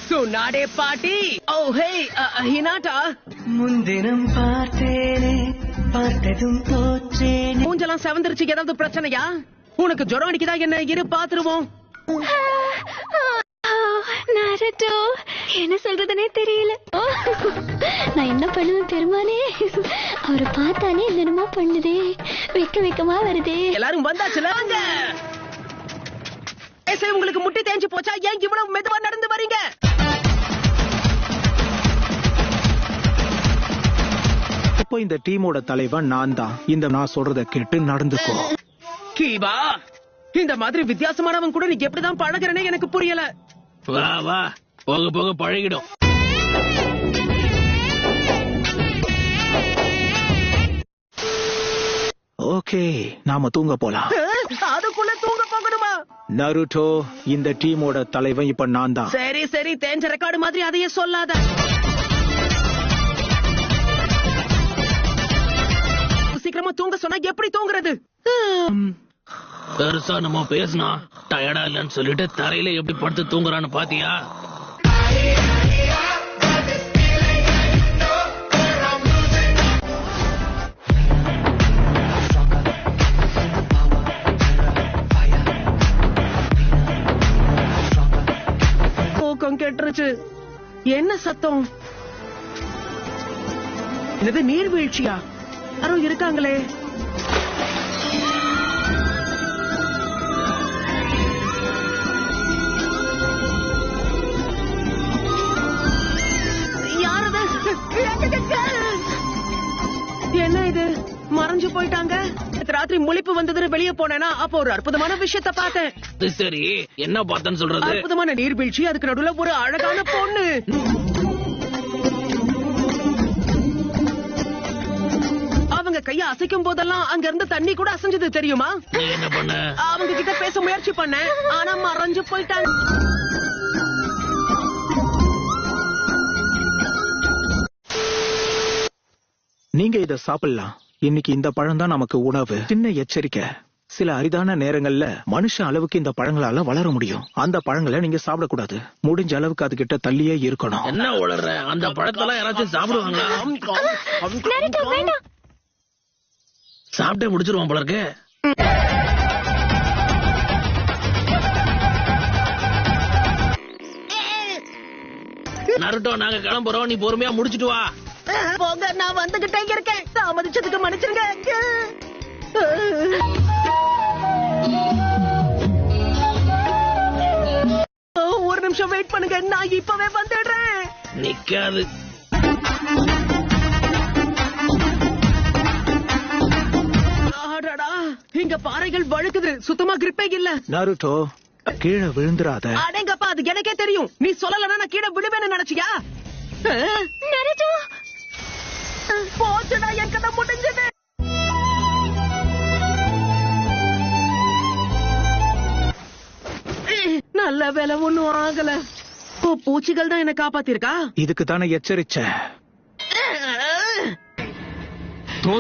சுனாடே பாட்டி. ஓ ஹே ஹினாட்டா. முன்தினம் பார்த்தேனே பார்த்ததும் போச்சேனே. மூஞ்செல்லாம் செவந்திருச்சு. ஏதாவது பிரச்சனையா? உனக்கு ஜுரம் அடிக்குதா என்ன? இரு பாத்துருவோம். நருட்டோ, என்ன சொல்றதுனே தெரியல. நான் என்ன பண்ணுவேன் பெருமானே? அவரை பார்த்தாலே என்னமா பண்ணுதே, வெக்கமா வருதே. எல்லாரும் வந்தாச்சுல? உங்களுக்கு முட்டி தேஞ்சு போச்சா? ஏன் இவ்வளவு மெதுவா நடந்து வரீங்க? இப்போ இந்த டீமோட தலைவன் நான் தான். நான் சொல்றத கேட்டு நடந்துக்கோ. கீவா, இந்த மாதிரி வித்தியாசமானவன் கூட நீ எப்படிதான் பழகிறனே எனக்கு புரியல. வா வா, போக போக பழகிடும். ஓகே, நாம தூங்க போலாம். அதுக்குள்ள தூங்க போகணுமா? நருட்டோ, இந்த டீமோட தலைவன் இப்ப நான் தான். சரி சரி, தேஞ்ச ரெக்கார்டு மாதிரி அதையே சொல்லாத. சீக்கிரமா தூங்க சொன்னா எப்படி தூங்குறது? பெருசா நம்ம பேசினா டயர்டா இல்லன்னு சொல்லிட்டு தரையில எப்படி படுத்து தூங்குறான்னு பாத்தியா? தூக்கம் கெட்டுருச்சு. என்ன சத்தம்? இது நீர்வீழ்ச்சியா? யாரும் இருக்காங்களே. என்ன இது? மறைஞ்சு போயிட்டாங்க. ராத்திரி முழிப்பு வந்ததுன்னு வெளியே போனேனா அப்போ ஒரு அற்புதமான விஷயத்தை பார்த்தேன். சரி, என்ன பார்த்தேன்னு சொல்றது? அற்புதமான நீர்வீழ்ச்சி, அதுக்கு நடுவுல ஒரு அழகான பொண்ணு. அவங்க கைய அசைக்கும் போதெல்லாம் அங்க இருந்து தண்ணி கூட அசைஞ்சது தெரியுமா? நீ என்ன பண்ண? அவங்க கிட்ட பேச முயற்சி பண்ணேன், ஆனா மறைஞ்சு போயிட்டாங்க. நீங்க இத சாப்பிடலாம். இன்னைக்கு இந்த பழம் தான் நமக்கு உணவு. சின்ன எச்சரிக்கை, சில அரிதான நேரங்கள்ல மனுஷ அளவுக்கு இந்த பழங்களால வளர முடியும். அந்த பழங்களை நீங்க சாப்பிடக்கூடாது. முடிஞ்ச அளவுக்கு அது கிட்ட தள்ளியே இருக்கணும். என்ன உளற? அந்த பழத்தெல்லாம் யாராச்சும் சாப்பிடுவாங்களா? சாப்பிட்டே முடிச்சிருவான் போல இருக்கு. நருட்டோ, நாங்க கிளம்புறோம், நீ பொறுமையா முடிச்சிட்டு வா. போங்க, நான் வந்துகிட்டே இருக்கேன். தாமதிச்சதுக்கு மன்னிச்சிருங்க. ஒரு நிமிஷம் வெயிட் பண்ணுங்க, நான் இப்பவே வந்துடுறேன். நிக்காது. இங்க பாறைகள் வழுக்குது, சுத்தமா கிரிப்பே இல்ல. நருட்டோ, கீழே விழுந்துராத. அடேங்கப்பா, அது எனக்கே தெரியும். நீ சொல்லலன்னா நான் கீழே விடுவேன்னு நினைச்சியா? போச்சுடா, என் கதை முடிஞ்சது. நல்ல வேலை, ஒண்ணும் ஆகல. பூச்சிகள் தான் என்ன காப்பாத்திருக்கா. இதுக்கு தானே எச்சரிச்சேன்.